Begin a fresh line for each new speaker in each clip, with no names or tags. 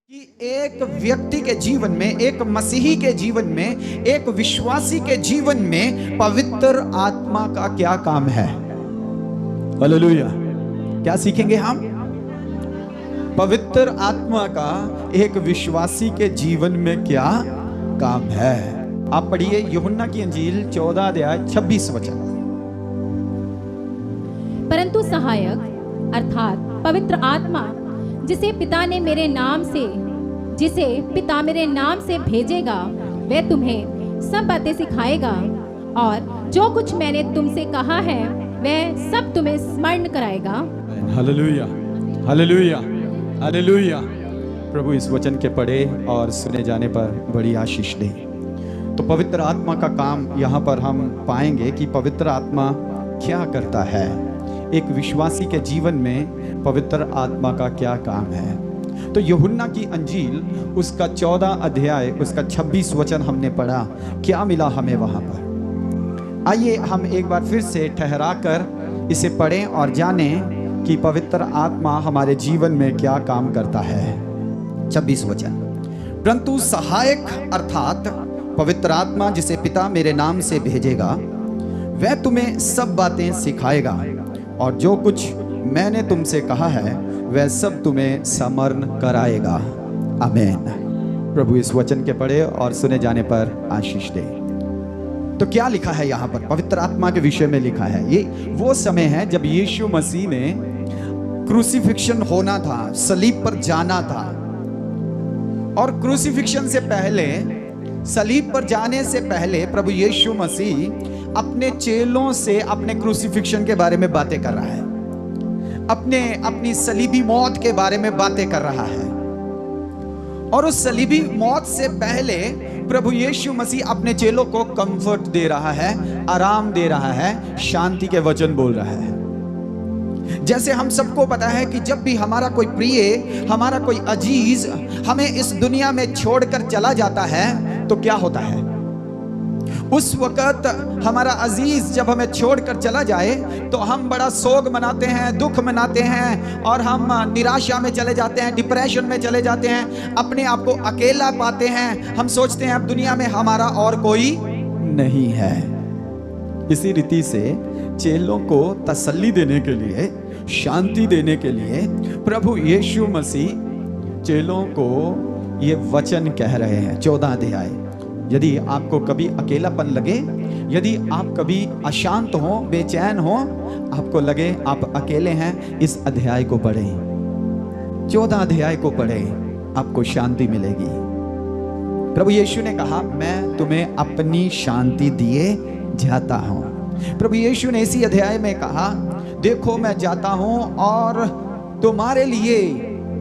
कि एक व्यक्ति के जीवन में, एक मसीही के जीवन में, एक विश्वासी के जीवन में पवित्र आत्मा का क्या काम है। हालेलुया। क्या सीखेंगे हम? पवित्र आत्मा का एक विश्वासी के जीवन में क्या काम है। आप पढ़िए यूहन्ना की इंजील 14 अध्याय 26 वचन।
परंतु सहायक अर्थात पवित्र आत्मा जिसे पिता मेरे नाम से भेजेगा, वह तुम्हें सब बातें सिखाएगा और जो कुछ मैंने तुमसे कहा है वह सब तुम्हें स्मरण कराएगा।
Hallelujah, hallelujah, hallelujah. प्रभु इस वचन के पढ़े और सुने जाने पर बड़ी आशीष दे। तो पवित्र आत्मा का काम यहाँ पर हम पाएंगे कि पवित्र आत्मा क्या करता है। एक विश्वासी के जीवन में पवित्र आत्मा का क्या काम है। तो यूहन्ना की अंजील उसका 14 अध्याय उसका 26 वचन हमने पढ़ा। क्या मिला हमें वहां पर? आइए हम एक बार फिर से ठहरा कर इसे पढ़ें और जानें कि पवित्र आत्मा हमारे जीवन में क्या काम करता है। 26 वचन। परंतु सहायक अर्थात पवित्र आत्मा जिसे पिता मेरे नाम से भेजेगा, वह तुम्हें सब बातें सिखाएगा और जो कुछ मैंने तुमसे कहा है वह सब तुम्हें स्मरण कराएगा। आमीन। प्रभु इस वचन के पढ़े और सुने जाने पर आशीष दे। तो क्या लिखा है यहाँ पर? पवित्र आत्मा के विषय में लिखा है। ये वो समय है जब यीशु मसीह ने क्रूसिफिक्शन होना था, सलीब पर जाना था। और क्रूसिफिक्शन से पहले, सलीब पर जाने से पहले प्रभु यीशु मसीह अपने चेलों से अपने क्रूसिफिक्शन के बारे में बातें कर रहा है, अपनी सलीबी मौत के बारे में बातें कर रहा है। और उस सलीबी मौत से पहले प्रभु यीशु मसीह अपने चेलों को कंफर्ट दे रहा है, आराम दे रहा है, शांति के वचन बोल रहा है। जैसे हम सबको पता है कि जब भी हमारा कोई प्रिय, हमारा कोई अजीज हमें इस दुनिया में छोड़कर चला जाता है तो क्या होता है? उस वक्त हमारा अजीज जब हमें छोड़कर चला जाए तो हम बड़ा सोग मनाते हैं, दुख मनाते हैं और हम निराशा में चले जाते हैं, डिप्रेशन में चले जाते हैं, अपने आप को अकेला पाते हैं। हम सोचते हैं अब दुनिया में हमारा और कोई नहीं है। इसी रीति से चेलों को तसल्ली देने के लिए, शांति देने के लिए प्रभु यीशु मसीह चेलों को ये वचन कह रहे हैं। 14 अध्याय। यदि आपको कभी अकेलापन लगे, यदि आप कभी अशांत हो, बेचैन हो, आपको लगे आप अकेले हैं, इस अध्याय को पढ़ें, 14 अध्याय को पढ़ें, आपको शांति मिलेगी। प्रभु यीशु ने कहा मैं तुम्हें अपनी शांति दिए जाता हूं। प्रभु यीशु ने इसी अध्याय में कहा देखो मैं जाता हूं और तुम्हारे लिए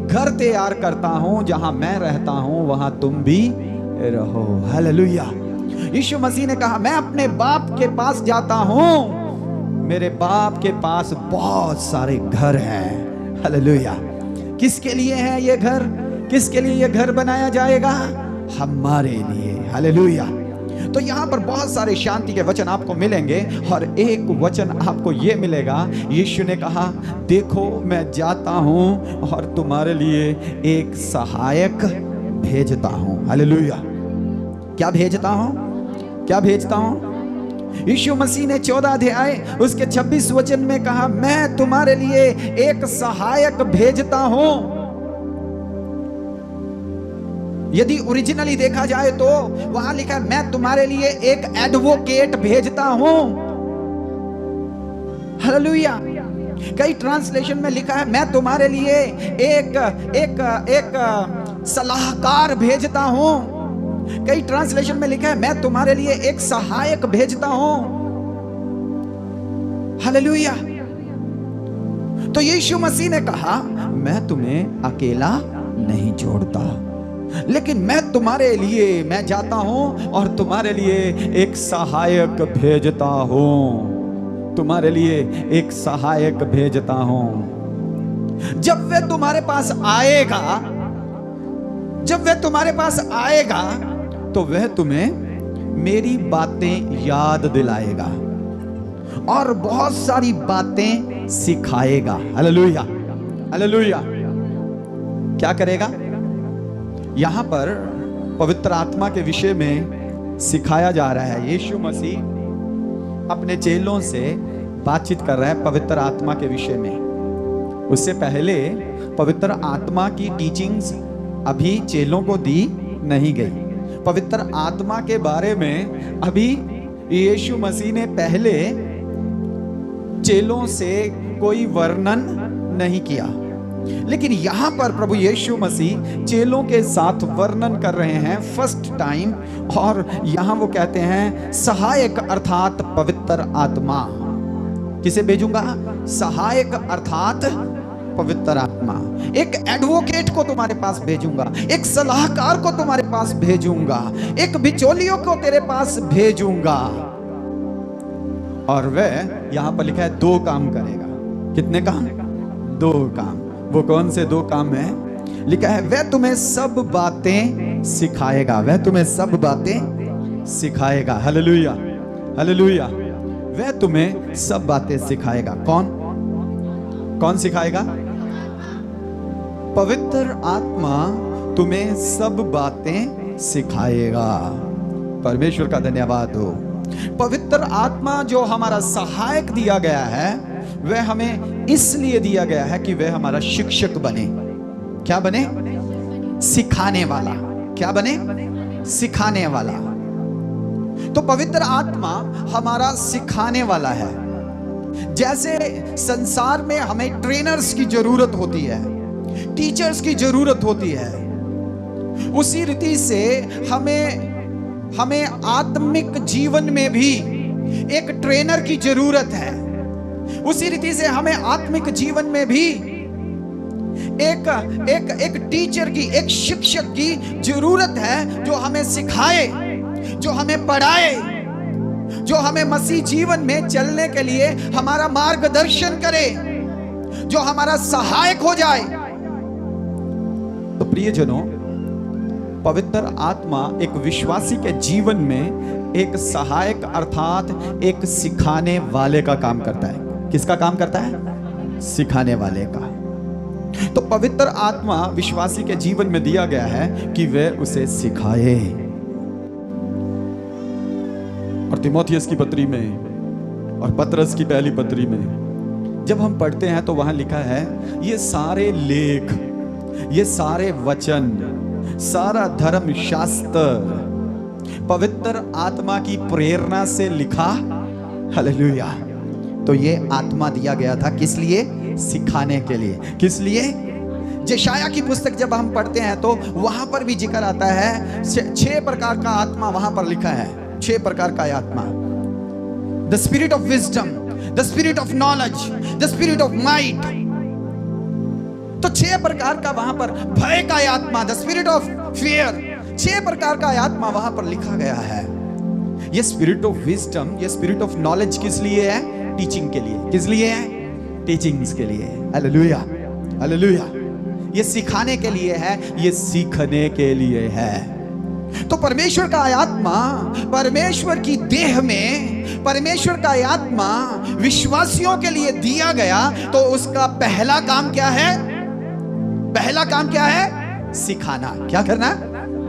घर तैयार करता हूं, जहां मैं रहता हूं वहां तुम भी रहो। हालेलुया। यीशु मसीह ने कहा मैं अपने बाप के पास जाता हूं, मेरे बाप के पास बहुत सारे घर हैं। हालेलुया। किसके लिए है ये घर? किसके लिए ये घर बनाया जाएगा? हमारे लिए। हालेलुया। तो यहाँ पर बहुत सारे शांति के वचन आपको मिलेंगे और एक वचन आपको ये मिलेगा। यीशु ने कहा देखो मैं जाता हूं और तुम्हारे लिए एक सहायक भेजता हूं। हालेलुया। क्या भेजता हूं? क्या भेजता हूं? यीशु मसीह ने 14 अध्याय उसके 26 वचन में कहा मैं तुम्हारे लिए एक सहायक भेजता हूं। यदि ओरिजिनली देखा जाए तो वहां लिखा है मैं तुम्हारे लिए एक एडवोकेट भेजता हूं। हालेलुया। कई ट्रांसलेशन में लिखा है मैं तुम्हारे लिए एक सलाहकार भेजता हूं। कई ट्रांसलेशन में लिखा है मैं तुम्हारे लिए एक सहायक भेजता हूं। हालेलुया। तो यीशु मसीह ने कहा मैं तुम्हें अकेला नहीं छोड़ता, लेकिन मैं तुम्हारे लिए मैं जाता हूं और तुम्हारे लिए एक सहायक भेजता हूं। तुम्हारे लिए एक सहायक भेजता हूं। जब वह तुम्हारे पास आएगा, जब वह तुम्हारे पास आएगा तो वह तुम्हें मेरी बातें याद दिलाएगा और बहुत सारी बातें सिखाएगा। हालेलुया। हालेलुया। क्या करेगा? यहाँ पर पवित्र आत्मा के विषय में सिखाया जा रहा है। यीशु मसीह अपने चेलों से बातचीत कर रहा है पवित्र आत्मा के विषय में। उससे पहले पवित्र आत्मा की टीचिंग्स अभी चेलों को दी नहीं गई। पवित्र आत्मा के बारे में अभी यीशु मसीह ने पहले चेलों से कोई वर्णन नहीं किया, लेकिन यहां पर प्रभु यीशु मसीह चेलों के साथ वर्णन कर रहे हैं फर्स्ट टाइम। और यहां वो कहते हैं सहायक अर्थात पवित्र आत्मा। किसे भेजूंगा? सहायक अर्थात पवित्र आत्मा। एक एडवोकेट को तुम्हारे पास भेजूंगा, एक सलाहकार को तुम्हारे पास भेजूंगा, एक बिचौलियों को तेरे पास भेजूंगा। और वह यहां पर लिखा है 2 काम करेगा। कितने काम? 2 काम। वो कौन से 2 काम है? लिखा है वह तुम्हें सब बातें सिखाएगा। वह तुम्हें सब बातें सिखाएगा। Hallelujah, hallelujah. वह तुम्हें सब बातें सिखाएगा। कौन सिखाएगा? पवित्र आत्मा तुम्हें सब बातें सिखाएगा। परमेश्वर का धन्यवाद हो। पवित्र आत्मा जो हमारा सहायक दिया गया है, वह हमें इसलिए दिया गया है कि वह हमारा शिक्षक बने। क्या बने? सिखाने वाला। क्या बने? सिखाने वाला। तो पवित्र आत्मा हमारा सिखाने वाला है। जैसे संसार में हमें ट्रेनर्स की जरूरत होती है, टीचर्स की जरूरत होती है, उसी रीति से हमें आत्मिक जीवन में भी एक ट्रेनर की जरूरत है। उसी रीति से हमें आत्मिक जीवन में भी एक टीचर की, एक शिक्षक की जरूरत है, जो हमें सिखाए, जो हमें पढ़ाए, जो हमें मसीह जीवन में चलने के लिए हमारा मार्गदर्शन करे, जो हमारा सहायक हो जाए। तो प्रियजनों, पवित्र आत्मा एक विश्वासी के जीवन में एक सहायक अर्थात एक सिखाने वाले का काम करता है। किसका काम करता है? सिखाने वाले का। तो पवित्र आत्मा विश्वासी के जीवन में दिया गया है कि वह उसे सिखाए। और तीमुथियुस की पत्री में और पतरस की पहली पत्री में जब हम पढ़ते हैं तो वहां लिखा है ये सारे लेख, ये सारे वचन, सारा धर्म शास्त्र पवित्र आत्मा की प्रेरणा से लिखा। हालेलुया। तो ये आत्मा दिया गया था किस लिए? सिखाने के लिए। किस लिए? यशायाह की पुस्तक जब हम पढ़ते हैं तो वहां पर भी जिक्र आता है 6 प्रकार का आत्मा वहां पर लिखा है। 6 प्रकार का आत्मा। The spirit of wisdom, the spirit of knowledge, the spirit of might. तो 6 प्रकार का वहां पर भय का आत्मा, द स्पिरिट ऑफ फियर। 6 प्रकार का आत्मा वहां पर लिखा गया है। ये स्पिरिट ऑफ विजडम, ये स्पिरिट ऑफ नॉलेज किस लिए है? टीचिंग के लिए। किस लिए है? टीचिंग्स के लिए। Hallelujah, hallelujah. ये सिखाने के लिए है, ये सीखने के लिए है। तो परमेश्वर का आत्मा परमेश्वर की देह में, परमेश्वर का आत्मा विश्वासियों के लिए दिया गया। तो उसका पहला काम क्या है? पहला काम क्या है? सिखाना। क्या करना?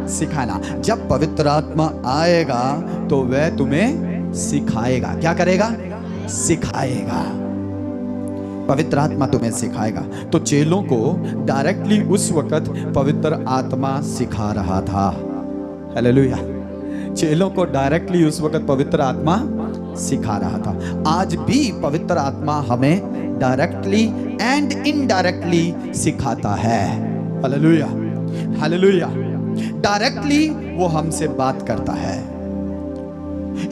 सिखाना। जब पवित्र आत्मा आएगा तो वह तुम्हें सिखाएगा। क्या करेगा? सिखाएगा। पवित्र आत्मा तुम्हें सिखाएगा। तो चेलों को डायरेक्टली उस वक्त पवित्र आत्मा सिखा रहा था। हालेलुया। चेलों को डायरेक्टली उस वक्त पवित्र आत्मा सिखा रहा था। आज भी पवित्र आत्मा हमें डायरेक्टली एंड इनडायरेक्टली सिखाता है। Hallelujah, hallelujah. डायरेक्टली वो हमसे बात करता है,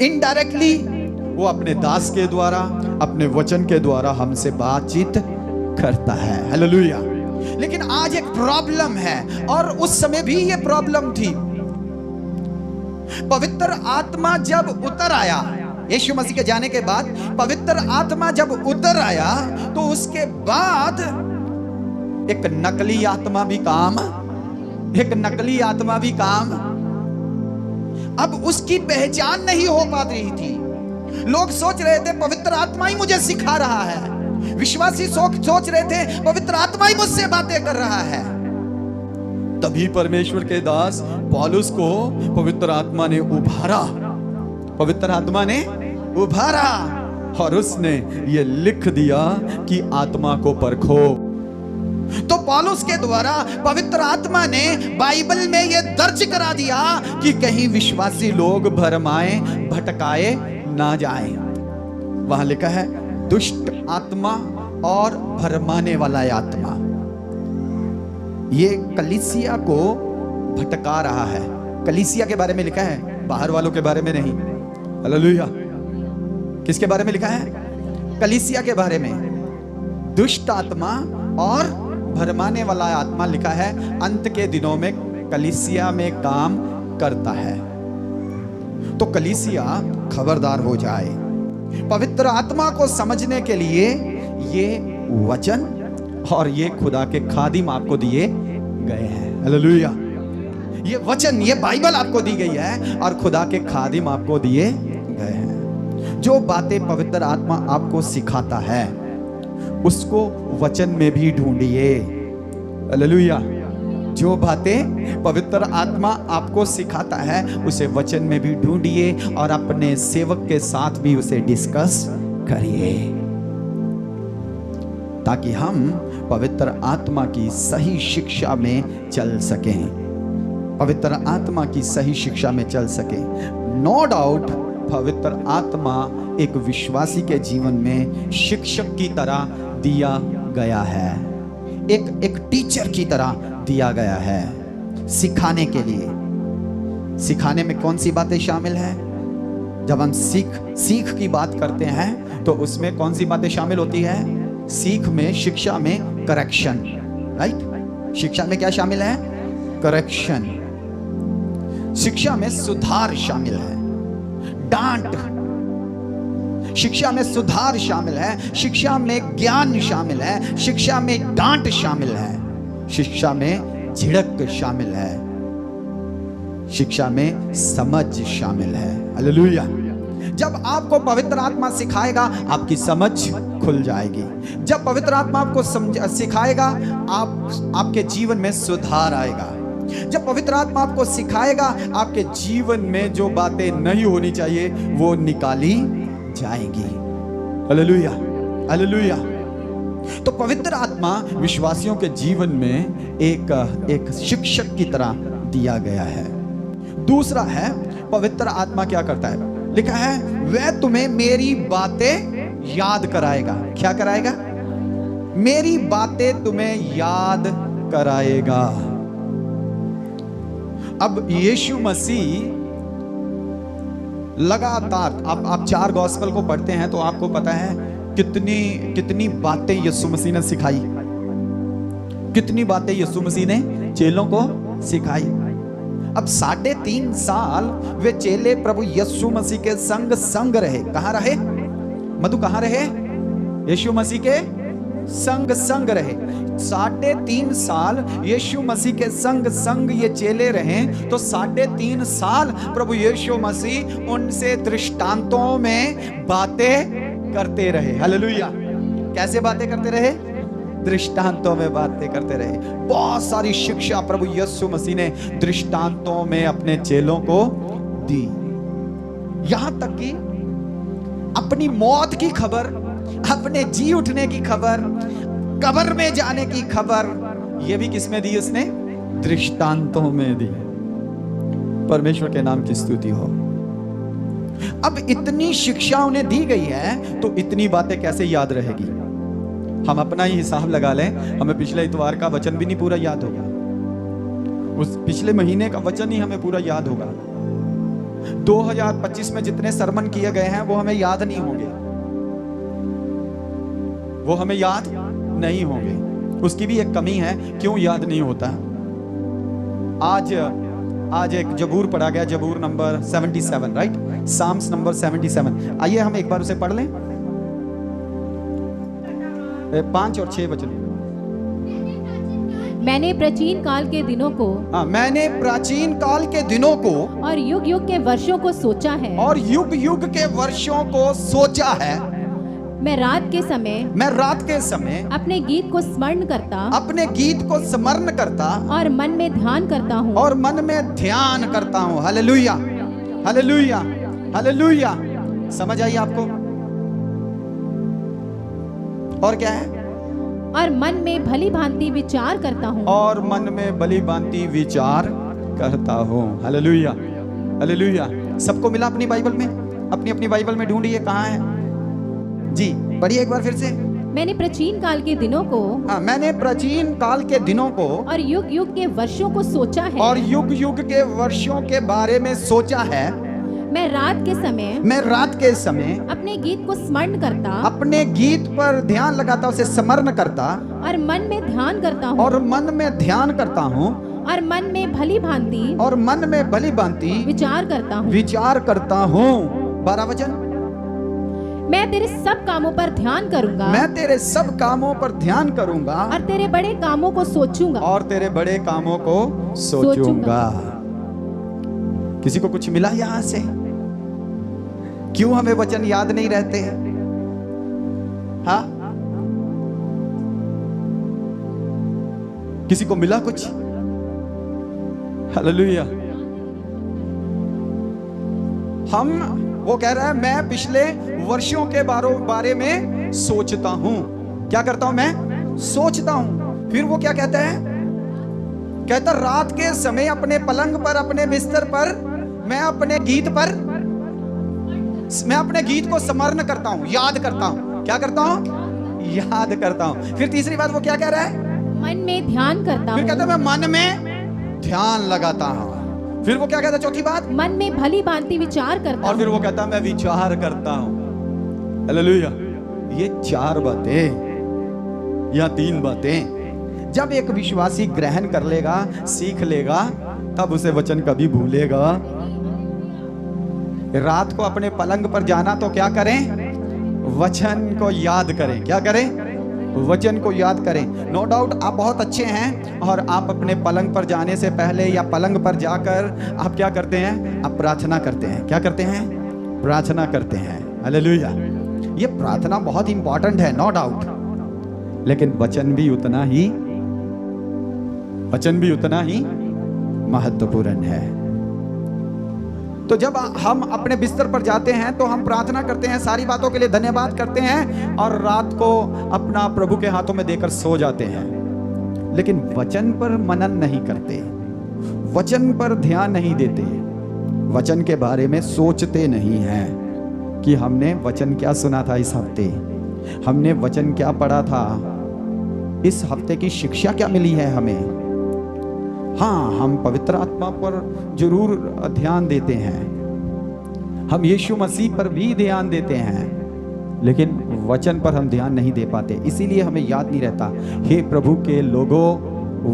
इनडायरेक्टली वो अपने दास के द्वारा, अपने वचन के द्वारा हमसे बातचीत करता है। हालेलुया। लेकिन आज एक प्रॉब्लम है, और उस समय भी ये प्रॉब्लम थी। पवित्र आत्मा जब उतर आया, यीशु मसीह के जाने के बाद पवित्र आत्मा जब उतर आया, तो उसके बाद एक नकली आत्मा भी काम, एक नकली आत्मा भी काम। अब उसकी पहचान नहीं हो पा रही थी। लोग सोच रहे थे पवित्र आत्मा ही मुझे सिखा रहा है। विश्वासी सोच रहे थे पवित्र आत्मा ही मुझसे बातें कर रहा है। तभी परमेश्वर के दास पौलुस को पवित्र आत्मा ने उभारा, पवित्र आत्मा ने उभारा और उसने ये लिख दिया कि आत्मा को परखो। तो पौलुस के द्वारा पवित्र आत्मा ने बाइबल में यह दर्ज करा दिया कि कहीं विश्वासी लोग भरमाए भटकाए ना जाएं। वहां लिखा है दुष्ट आत्मा और भरमाने वाला आत्मा, ये कलीसिया को भटका रहा है। कलीसिया के बारे में लिखा है, बाहर वालों के बारे में नहीं। हालेलुया। किसके बारे में लिखा है? कलीसिया के बारे में। दुष्ट आत्मा और भरमाने वाला आत्मा लिखा है अंत के दिनों में कलीसिया में काम करता है। तो कलीसिया खबरदार हो जाए। पवित्र आत्मा को समझने के लिए ये वचन और ये खुदा के खादिम आपको दिए गए हैं। हालेलुया। ये वचन, ये बाइबल आपको दी गई है और खुदा के खादिम आपको दिए गए हैं। जो बातें पवित्र आत्मा आपको सिखाता है उसको वचन में भी ढूंढिए। हालेलुया। जो बातें पवित्र आत्मा आपको सिखाता है उसे वचन में भी ढूंढिए और अपने सेवक के साथ भी उसे डिस्कस करिए, ताकि हम पवित्र आत्मा की सही शिक्षा में चल सकें। पवित्र आत्मा की सही शिक्षा में चल सकें। नो डाउट पवित्र आत्मा एक विश्वासी के जीवन में शिक्षक की तरह दिया गया है, एक टीचर की तरह दिया गया है सिखाने के लिए। सिखाने में कौन सी बातें शामिल है? जब हम सीख की बात करते हैं तो उसमें कौन सी बातें शामिल होती है? सीख में, शिक्षा में करेक्शन, राइट? शिक्षा में क्या शामिल है? करेक्शन। शिक्षा में सुधार शामिल है, डांट। शिक्षा में सुधार शामिल है, शिक्षा में ज्ञान शामिल है, शिक्षा में डांट शामिल है, शिक्षा में झिड़क शामिल है, शिक्षा में समझ शामिल है। हालेलुया। जब आपको पवित्र आत्मा सिखाएगा आपकी समझ खुल जाएगी। जब पवित्र आत्मा आपको सिखाएगा आपके जीवन में सुधार आएगा। जब पवित्र आत्मा आपको सिखाएगा आपके जीवन में जो बातें नहीं होनी चाहिए वो निकाली जाएंगी। Hallelujah, hallelujah. तो पवित्र आत्मा विश्वासियों के जीवन में एक शिक्षक की तरह दिया गया है। दूसरा है, पवित्र आत्मा क्या करता है? लिखा है वह तुम्हें मेरी बातें याद कराएगा। क्या कराएगा? मेरी बातें तुम्हें याद कराएगा। अब यीशु मसीह लगातार, आप 4 गॉस्पेल को पढ़ते हैं तो आपको पता है कितनी बातें यीशु मसीह ने सिखाई, कितनी बातें यीशु मसीह ने चेलों को सिखाई। अब 3.5 साल वे चेले प्रभु यीशु मसीह के संग रहे। कहां रहे? मधु कहां रहे? यीशु मसीह के संग रहे। 3.5 साल यीशु मसीह के संग ये चेले रहे। तो 3.5 साल प्रभु यीशु मसीह उनसे दृष्टांतों में बातें करते रहे। हालेलुया। कैसे बातें करते रहे? दृष्टांतों में बातें करते रहे। बहुत सारी शिक्षा प्रभु यीशु मसीह ने दृष्टांतों में अपने चेलों को दी। यहां तक कि अपनी मौत की खबर, अपने जी उठने की खबर, कब्र में जाने की खबर, यह भी किसमें दी? उसने दृष्टांतों में दी। परमेश्वर के नाम की स्तुति हो। अब इतनी शिक्षा उन्हें दी गई है तो इतनी बातें कैसे याद रहेगी? हम अपना ही हिसाब लगा लें, हमें पिछले इतवार का वचन भी नहीं पूरा याद होगा, उस पिछले महीने का वचन ही हमें पूरा याद होगा। 2025 में जितने सरमन किए गए हैं वो हमें याद नहीं होंगे, वो हमें याद नहीं होंगे। उसकी भी एक कमी है, क्यों याद नहीं होता? आज एक जबूर पढ़ा गया, जबूर नंबर 77, राइट? Sam's number 77। आइए हम एक बार उसे पढ़ लें, 5 और 6 वचन।
मैंने प्राचीन काल के दिनों को,
मैंने प्राचीन काल के दिनों को
और युग युग के वर्षों को सोचा है,
और युग युग के वर्षों को सोचा है।
मैं रात के समय अपने गीत को स्मरण करता और मन में ध्यान करता हूँ
हालेलुया, हालेलुया, हालेलुया। समझ आई आपको? और क्या है?
और मन में भली भांति विचार करता हूँ। Hallelujah, hallelujah. सबको मिला अपनी बाइबल में? अपनी अपनी बाइबल में ढूंढिए, कहाँ है जी? पढ़िए एक बार फिर से। मैंने प्राचीन काल के दिनों को और युग युग के वर्षों को सोचा है,
और युग युग के वर्षों के बारे में सोचा है।
मैं रात के समय अपने गीत को स्मरण करता,
अपने गीत पर ध्यान लगाता, उसे स्मरण करता,
और मन में ध्यान करता हूँ, और मन में भली भांति विचार करता हूँ। 12 वचन। मैं तेरे सब कामों पर ध्यान करूंगा, और तेरे बड़े कामों को सोचूंगा। किसी को कुछ मिला यहां से? क्यों हमें वचन याद नहीं रहते हैं? हाँ, किसी को मिला कुछ? हालेलुया। वो कह रहा है मैं पिछले वर्षों के बारे में सोचता हूं। क्या करता हूं? मैं सोचता हूं। फिर वो क्या कहता है? कहता रात के समय अपने पलंग पर, अपने बिस्तर पर मैं अपने गीत को स्मरण करता हूं, याद करता हूं। क्या करता हूं? याद करता हूं। फिर तीसरी बात वो क्या कह रहा है? मन में ध्यान करता हूं।
फिर कहता है मैं मन में ध्यान लगाता हूं। फिर वो क्या कहता है? चौथी बात,
मन में भली भांति विचार करता हूं।
और फिर वो कहता है मैं विचार करता हूं। हालेलुया। ये 4 बातें या 3 बातें जब एक विश्वासी ग्रहण कर लेगा, सीख लेगा, तब उसे वचन कभी भूलेगा। रात को अपने पलंग पर जाना तो क्या करें? वचन को याद करें। क्या करें? वचन को याद करें। नो डाउट आप बहुत अच्छे हैं, और आप अपने पलंग पर जाने से पहले या पलंग पर जाकर आप क्या करते हैं? आप प्रार्थना करते हैं। क्या करते हैं? प्रार्थना करते हैं। हालेलुया। ये प्रार्थना बहुत इंपॉर्टेंट है, नो डाउट, लेकिन वचन भी उतना ही महत्वपूर्ण है। तो जब हम अपने बिस्तर पर जाते हैं तो हम प्रार्थना करते हैं, सारी बातों के लिए धन्यवाद करते हैं, और रात को अपना प्रभु के हाथों में देकर सो जाते हैं। लेकिन वचन पर मनन नहीं करते, वचन पर ध्यान नहीं देते, वचन के बारे में सोचते नहीं हैं कि हमने वचन क्या सुना था इस हफ्ते, हमने वचन क्या पढ़ा था, इस हफ्ते की शिक्षा क्या मिली है हमें। हाँ, हम पवित्र आत्मा पर जरूर ध्यान देते हैं, हम यीशु मसीह पर भी ध्यान देते हैं, लेकिन वचन पर हम ध्यान नहीं दे पाते, इसीलिए हमें याद नहीं रहता। हे प्रभु के लोगों,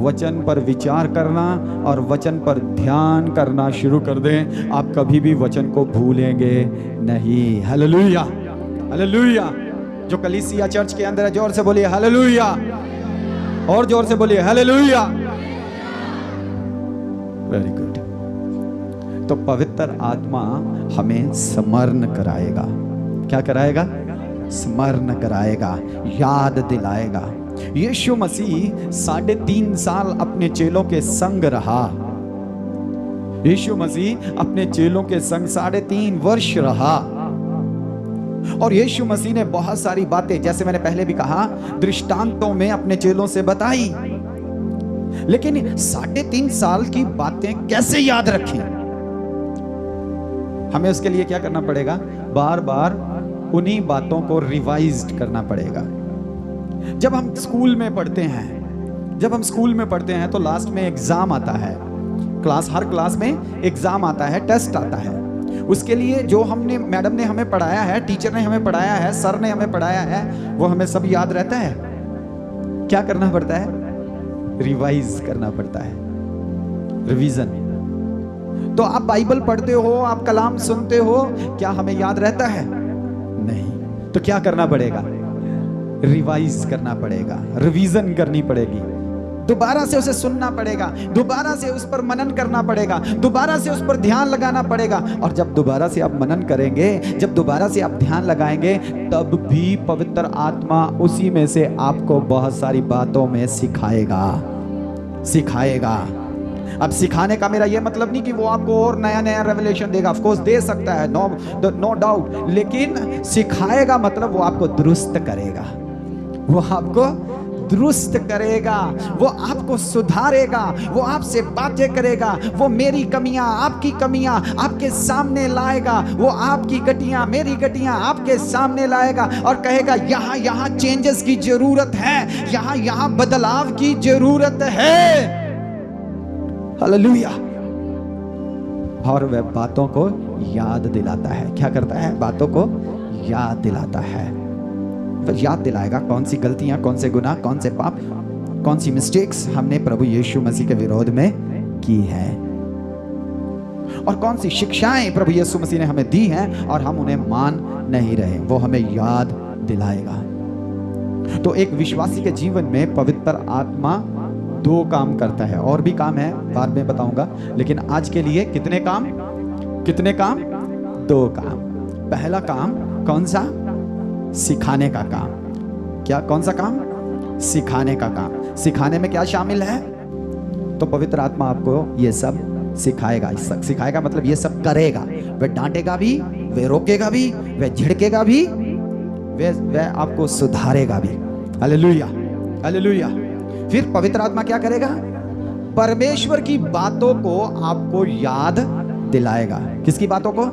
वचन पर विचार करना और वचन पर ध्यान करना शुरू कर दें, आप कभी भी वचन को भूलेंगे नहीं। Hallelujah, hallelujah. जो कलीसिया चर्च के अंदर है, जोर से बोलिए हालेलुया, और जोर से बोलिए हालेलुया। Very good. तो पवित्र आत्मा हमें स्मरण कराएगा। क्या कराएगा? स्मरण कराएगा, याद दिलाएगा। यीशु मसीह 3.5 साल अपने चेलों के संग रहा। यीशु मसीह अपने चेलों के संग 3.5 वर्ष रहा, और यीशु मसीह ने बहुत सारी बातें, जैसे मैंने पहले भी कहा, दृष्टांतों में अपने चेलों से बताई। लेकिन 3.5 साल की बातें कैसे याद रखें? हमें उसके लिए क्या करना पड़ेगा? बार बार उन्हीं बातों को रिवाइज करना पड़ेगा। जब हम स्कूल में पढ़ते हैं तो लास्ट में एग्जाम आता है, हर क्लास में एग्जाम आता है, टेस्ट आता है। उसके लिए जो मैडम ने हमें पढ़ाया है, टीचर ने हमें पढ़ाया है, सर ने हमें पढ़ाया है, वो हमें सब याद रहता है। क्या करना पड़ता है? रिवाइज करना पड़ता है, रिवीजन। तो आप बाइबल पढ़ते हो, आप कलाम सुनते हो, क्या हमें याद रहता है? नहीं। तो क्या करना पड़ेगा? रिवाइज करना पड़ेगा, रिवीजन करनी पड़ेगी,
दोबारा से उसे सुनना पड़ेगा, दोबारा से उस पर मनन करना पड़ेगा, दोबारा से उस पर ध्यान लगाना पड़ेगा। और जब दोबारा से आप मनन करेंगे, जब दोबारा से आप ध्यान लगाएंगे, तब भी पवित्र आत्मा उसी में से आपको बहुत सारी बातों में सिखाएगा। अब सिखाने का मेरा यह मतलब नहीं कि वो आपको और नया नया रेवलेशन देगा, ऑफ कोर्स दे सकता है, नो डाउट, लेकिन सिखाएगा मतलब वो आपको दुरुस्त करेगा, वो आपको दुरुस्त करेगा, वो आपको सुधारेगा, वो आपसे बातें करेगा, वो मेरी कमियां आपकी कमियां आपके सामने लाएगा, वो आपकी गटियां मेरी गटियां आपके सामने लाएगा और कहेगा यहाँ चेंजेस की जरूरत है, यहाँ बदलाव की जरूरत है। हालेलुया। और वह बातों को याद दिलाता है। क्या करता है? बातों को याद दिलाता है। वह याद दिलाएगा कौन सी गलतियां, कौन से गुनाह, कौन से पाप, कौन सी मिस्टेक्स हमने प्रभु यीशु मसीह के विरोध में की है, और कौन सी शिक्षाएं प्रभु यीशु मसीह ने हमें दी हैं और हम उन्हें मान नहीं रहे, वो हमें याद दिलाएगा। तो एक विश्वासी के जीवन में पवित्र आत्मा 2 काम करता है, और भी काम है बाद में बताऊंगा, लेकिन आज के लिए कितने काम? 2 काम। पहला काम कौन सा? सिखाने का काम। क्या? कौन सा काम? सिखाने का काम। सिखाने में क्या शामिल है? तो पवित्र आत्मा आपको ये सब सिखाएगा। सिखाएगा मतलब ये सब करेगा। वह डांटेगा भी, वह रोकेगा भी, वह झिड़केगा भी, वह आपको सुधारेगा भी। Hallelujah, hallelujah. फिर पवित्र आत्मा क्या करेगा? परमेश्वर की बातों को आपको याद दिलाएगा। किसकी बातों को?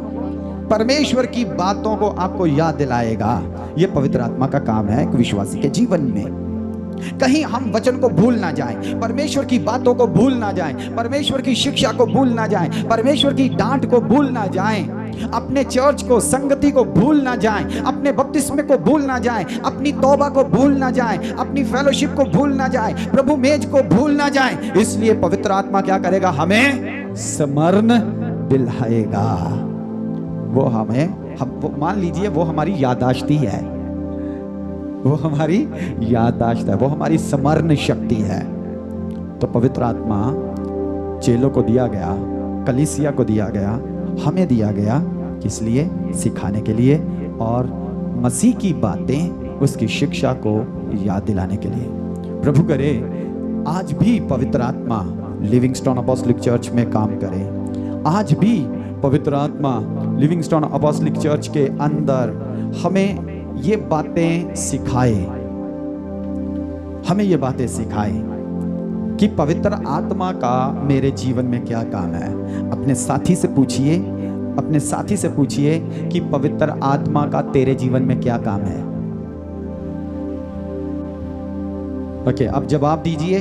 परमेश्वर की बातों को आपको याद दिलाएगा। यह पवित्र आत्मा का काम है एक विश्वासी के जीवन में। कहीं हम वचन को भूल ना जाएं, परमेश्वर की बातों को भूल ना जाएं, परमेश्वर की शिक्षा को भूल ना जाएं, परमेश्वर की डांट को भूल ना जाएं, अपने चर्च को, संगति को भूल ना जाएं, अपने बपतिस्मे को भूल ना जाएं, अपनी तौबा को भूल ना जाएं, अपनी फेलोशिप को भूल ना जाएं, प्रभु मेज को भूल ना जाएं। इसलिए पवित्र आत्मा क्या करेगा? हमें स्मरण दिलाएगा। वो मान लीजिए वो हमारी याददाश्त है, वो हमारी याददाश्त है, वो हमारी स्मरण शक्ति है। तो पवित्र आत्मा चेलों को दिया गया, कलीसिया को दिया गया, हमें दिया गया, किस लिए? सिखाने के लिए और मसीह की बातें, उसकी शिक्षा को याद दिलाने के लिए। प्रभु करे आज भी पवित्र आत्मा लिविंगस्टोन अपोस्टलिक चर्च में काम करे। आज भी पवित्र आत्मा लिविंगस्टोन अपोस्टलिक चर्च के अंदर हमें ये बातें सिखाए, हमें ये बातें सिखाए कि पवित्र आत्मा का मेरे जीवन में क्या काम है। अपने साथी से पूछिए, अपने साथी से पूछिए कि पवित्र आत्मा का तेरे जीवन में क्या काम है। ओके, अब जवाब दीजिए।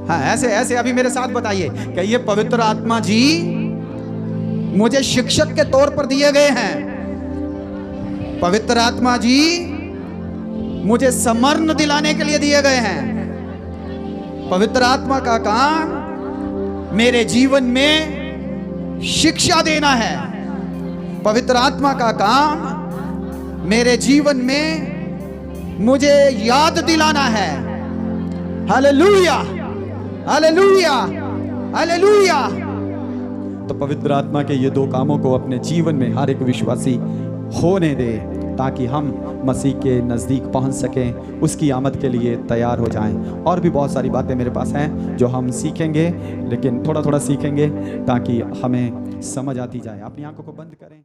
हाँ, ऐसे अभी मेरे साथ बताइए, कहिए पवित्र आत्मा जी मुझे शिक्षक के तौर पर दिए गए हैं। पवित्र आत्मा जी मुझे स्मरण दिलाने के लिए दिए गए हैं। पवित्र आत्मा का काम मेरे जीवन में शिक्षा देना है। पवित्र आत्मा का काम मेरे जीवन में मुझे याद दिलाना है। Hallelujah, hallelujah, hallelujah. तो पवित्र आत्मा के ये 2 कामों को अपने जीवन में हर एक विश्वासी होने दे, ताकि हम मसीह के नज़दीक पहुंच सकें, उसकी आमद के लिए तैयार हो जाएं। और भी बहुत सारी बातें मेरे पास हैं जो हम सीखेंगे, लेकिन थोड़ा थोड़ा सीखेंगे ताकि हमें समझ आती जाए। अपनी आंखों को बंद करें।